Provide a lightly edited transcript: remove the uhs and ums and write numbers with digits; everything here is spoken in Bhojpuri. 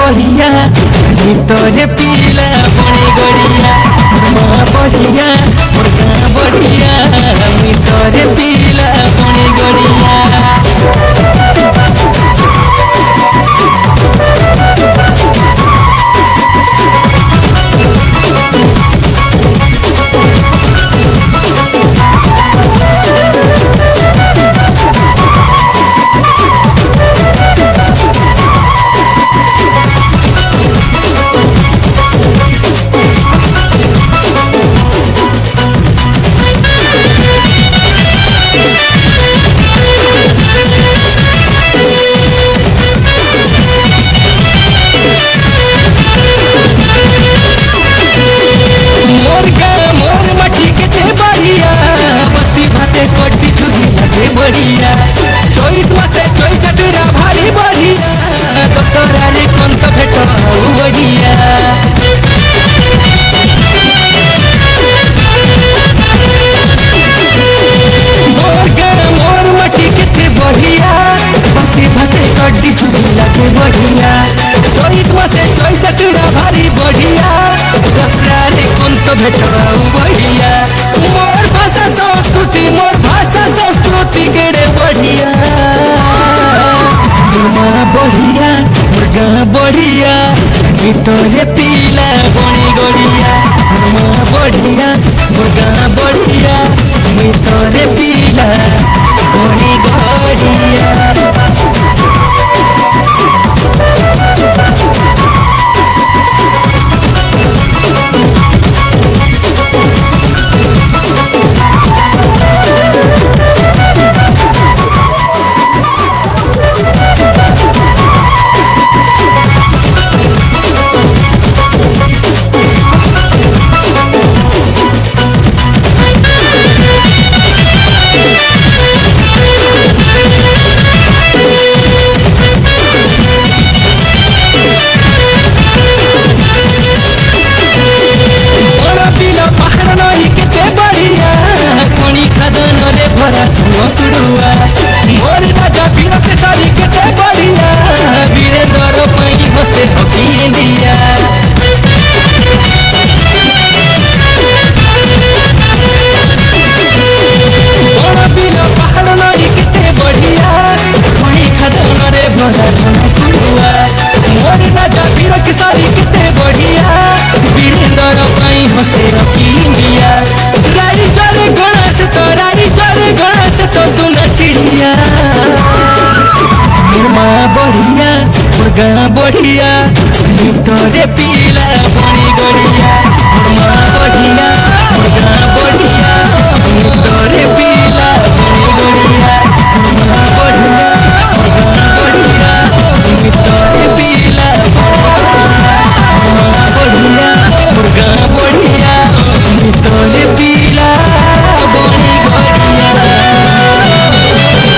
बढ़िया भीतर पीला पानी गड़िया मुर्गा बढ़िया मुर्गा बढ़िया भीतर पीला पानी गड़िया। बढ़िया चोईस मासे चोई चटरा भारी बढ़िया दशहरा रे कंत भेट बढ़िया। मोर मटी केते बढ़िया बसी भाते कड्डी छुरी लगे बढ़िया चोईस मासे चोई चटरा भारी बढ़िया दशहरा रे कंत भेट बढ़िया। मोर भाषा संस्कृति मोर भाषा संस्कृति केड़े बढ़िया मुर्गा बढ़िया मुर्गा बढ़िया भीतर पीला बणी गड़िया मुर्गा बढ़िया मुर्गा बढ़िया भीतर पीला बणी गड़िया। मोर राजा वीर केसरी केते बढ़िया वीरेंद्र पई बसे हकीलिया बड़ा बिल पहाड़ नई केते बढ़िया पई खदन रे भरा धनुआ। मोर राजा वीर केसरी केते बढ़िया वीरेंद्र पई बसे हकीलिया गाड़ी चले गणेश तो रानी चले गणेश तो सुन चिड़िया मुर्गा बढ़िया मुर्गा बढ़िया भीतर पीला पानी गड़िया मुर्गा बढ़िया मुर्गा बढ़िया भीतर पीला पानी गड़िया मुर्गा बढ़िया मुर्गा बढ़िया भीतर पीला मुर्गा बढ़िया मुर्गा बढ़िया भीतर पीला